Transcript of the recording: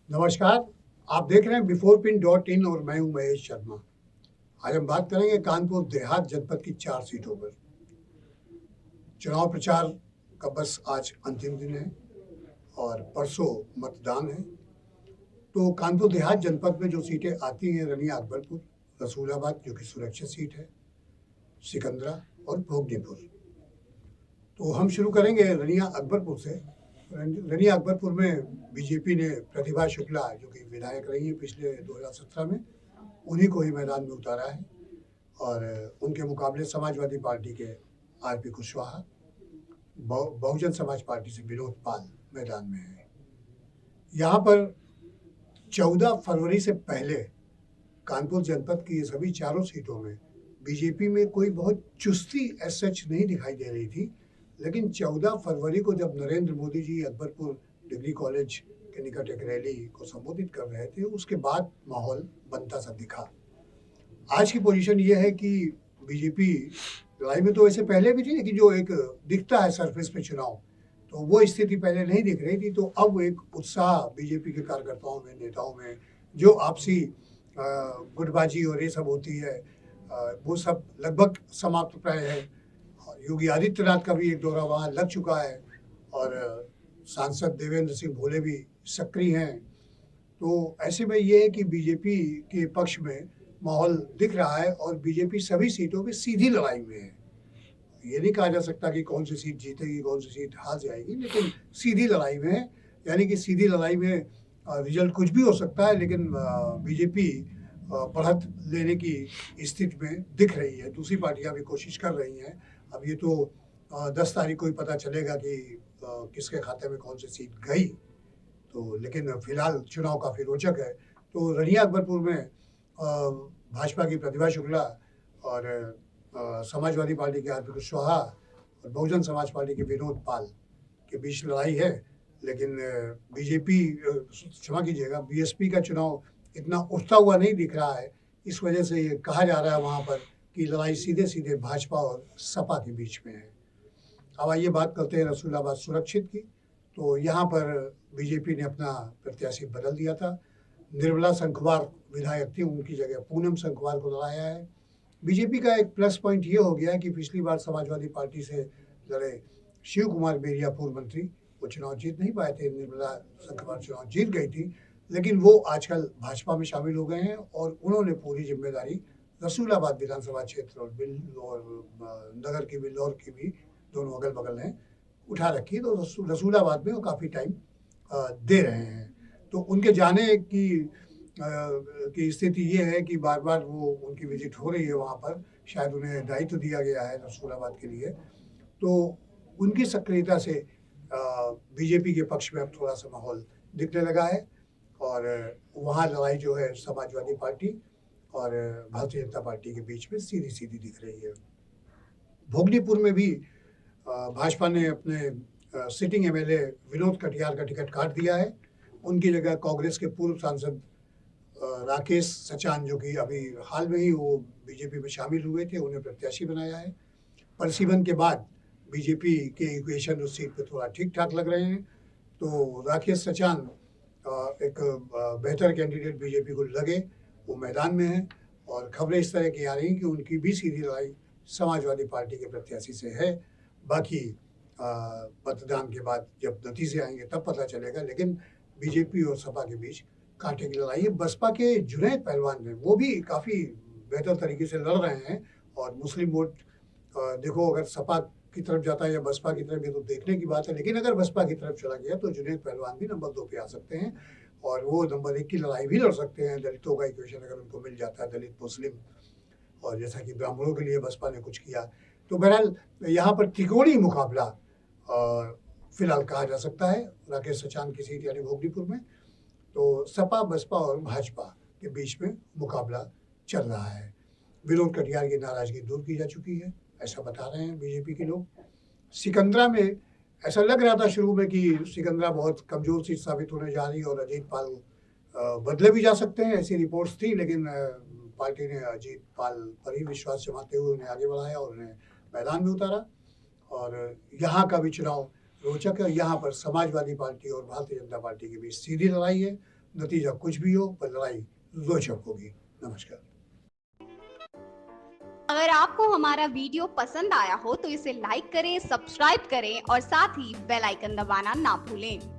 नमस्कार, आप देख रहे हैं बिफोर पिन डॉट इन और मैं हूं महेश शर्मा। आज हम बात करेंगे कानपुर देहात जनपद की 4 सीटों पर। चुनाव प्रचार का बस आज अंतिम दिन है और परसों मतदान है। तो कानपुर देहात जनपद में जो सीटें आती हैं रनिया अकबरपुर, रसूलाबाद जो कि सुरक्षित सीट है, सिकंदरा और भोगनीपुर। तो हम शुरू करेंगे रनिया अकबरपुर से। रनिया अकबरपुर में बीजेपी ने प्रतिभा शुक्ला जो कि विधायक रही हैं पिछले 2017 में, उन्हीं को ही मैदान में उतारा है और उनके मुकाबले समाजवादी पार्टी के आरपी कुशवाहा, बहुजन समाज पार्टी से विनोद पाल मैदान में है। यहाँ पर 14 फरवरी से पहले कानपुर जनपद की ये सभी चारों सीटों में बीजेपी में कोई बहुत चुस्ती एज सच नहीं दिखाई दे रही थी, लेकिन 14 फरवरी को जब नरेंद्र मोदी जी अकबरपुर डिग्री कॉलेज के निकट एक रैली को संबोधित कर रहे थे, उसके बाद माहौल बनता सा दिखा। आज की पोजीशन ये है कि बीजेपी लड़ाई में तो वैसे पहले भी थी, लेकिन जो एक दिखता है सरफेस पे चुनाव, तो वो स्थिति पहले नहीं दिख रही थी। तो अब एक उत्साह बीजेपी के कार्यकर्ताओं में, नेताओं में, जो आपसी गुटबाजी और ये सब होती है, वो सब लगभग समाप्त प्राय है। योगी आदित्यनाथ का भी एक दौरा वहाँ लग चुका है और सांसद देवेंद्र सिंह भोले भी सक्रिय हैं। तो ऐसे में ये है कि बीजेपी के पक्ष में माहौल दिख रहा है और बीजेपी सभी सीटों पे सीधी लड़ाई में है। ये नहीं कहा जा सकता कि कौन सी सीट जीतेगी, कौन सी सीट हार जाएगी, लेकिन सीधी लड़ाई में है। यानी कि सीधी लड़ाई में रिजल्ट कुछ भी हो सकता है, लेकिन बीजेपी बढ़त लेने की स्थिति में दिख रही है। दूसरी पार्टियां भी कोशिश कर रही हैं। अब ये तो 10 तारीख को ही पता चलेगा कि किसके खाते में कौन सी सीट गई। तो लेकिन फिलहाल चुनाव काफ़ी रोचक है। तो रनिया अकबरपुर में भाजपा की प्रतिभा शुक्ला और समाजवादी पार्टी के आरपी कुशवाहा और बहुजन समाज पार्टी के विनोद पाल के बीच लड़ाई है। लेकिन बीजेपी, क्षमा कीजिएगा, बीएसपी का चुनाव इतना उठता हुआ नहीं दिख रहा है। इस वजह से ये कहा जा रहा है वहाँ पर कि लड़ाई सीधे सीधे भाजपा और सपा के बीच में है। अब आइए बात करते हैं रसूलाबाद सुरक्षित की। तो यहाँ पर बीजेपी ने अपना प्रत्याशी बदल दिया था। निर्मला शंखवार विधायक थी, उनकी जगह पूनम शंखवार को लड़ाया है। बीजेपी का एक प्लस पॉइंट ये हो गया है कि पिछली बार समाजवादी पार्टी से लड़े शिव कुमार बेरिया पूर्व मंत्री, वो चुनाव जीत नहीं पाए थे। निर्मला शंखवार चुनाव जीत गई थी, लेकिन वो आजकल भाजपा में शामिल हो गए हैं और उन्होंने पूरी जिम्मेदारी रसूलाबाद विधानसभा क्षेत्र और नगर की बिल्लौर की भी, दोनों अगल बगल हैं, उठा रखी। तो रसूलाबाद में वो काफ़ी टाइम दे रहे हैं। तो उनके जाने की स्थिति ये है कि बार बार वो उनकी विजिट हो रही है वहाँ पर। शायद उन्हें दायित्व दिया गया है रसूलाबाद के लिए। तो उनकी सक्रियता से बीजेपी के पक्ष में अब थोड़ा सा माहौल दिखने लगा है और वहाँ लड़ाई जो है समाजवादी पार्टी और भारतीय जनता पार्टी के बीच में सीधी सीधी दिख रही है। भोगनीपुर में भी भाजपा ने अपने सिटिंग एमएलए विनोद कटियार का टिकट काट दिया है। उनकी जगह कांग्रेस के पूर्व सांसद राकेश सचान, जो कि अभी हाल में ही वो बीजेपी में शामिल हुए थे, उन्हें प्रत्याशी बनाया है। परिसीमन के बाद बीजेपी के इक्वेशन उस सीट पे थोड़ा ठीक ठाक लग रहे हैं। तो राकेश सचान एक बेहतर कैंडिडेट बीजेपी को लगे, वो मैदान में है और खबरें इस तरह की आ रही हैं कि उनकी भी सीधी लड़ाई समाजवादी पार्टी के प्रत्याशी से है। बाकी मतदान के बाद जब नतीजे आएंगे तब पता चलेगा। लेकिन बीजेपी और सपा के बीच कांटे की लड़ाई है। बसपा के जुनैद पहलवान हैं, वो भी काफ़ी बेहतर तरीके से लड़ रहे हैं और मुस्लिम वोट देखो अगर सपा की तरफ जाता है या बसपा की तरफ, ये तो देखने की बात है। लेकिन अगर बसपा की तरफ चला गया तो जुनैद पहलवान भी नंबर 2 पे आ सकते हैं और वो नंबर 1 की लड़ाई भी लड़ सकते हैं। दलितों का इक्वेशन अगर उनको मिल जाता है, दलित मुस्लिम, और जैसा कि ब्राह्मणों के लिए बसपा ने कुछ किया, तो बहरहाल यहाँ पर त्रिकोणीय मुकाबला फिलहाल कहा जा सकता है। राकेश सचान की सीट यानी भोगनीपुर में तो सपा, बसपा और भाजपा के बीच में मुकाबला चल रहा है। विनोद कटियार की नाराजगी दूर की जा चुकी है, ऐसा बता रहे हैं बीजेपी के लोग। सिकंदरा में ऐसा लग रहा था शुरू में कि सिकंदरा बहुत कमज़ोर सीट साबित होने जा रही है और अजीत पाल बदले भी जा सकते हैं, ऐसी रिपोर्ट्स थी। लेकिन पार्टी ने अजीत पाल पर ही विश्वास जमाते हुए उन्हें आगे बढ़ाया और उन्हें मैदान में उतारा। और यहाँ का भी चुनाव रोचक है। यहाँ पर समाजवादी पार्टी और भारतीय जनता पार्टी के बीच सीधी लड़ाई है। नतीजा कुछ भी हो, पर लड़ाई रोचक होगी। नमस्कार। अगर आपको हमारा वीडियो पसंद आया हो तो इसे लाइक करें, सब्सक्राइब करें और साथ ही बेल आइकन दबाना ना भूलें।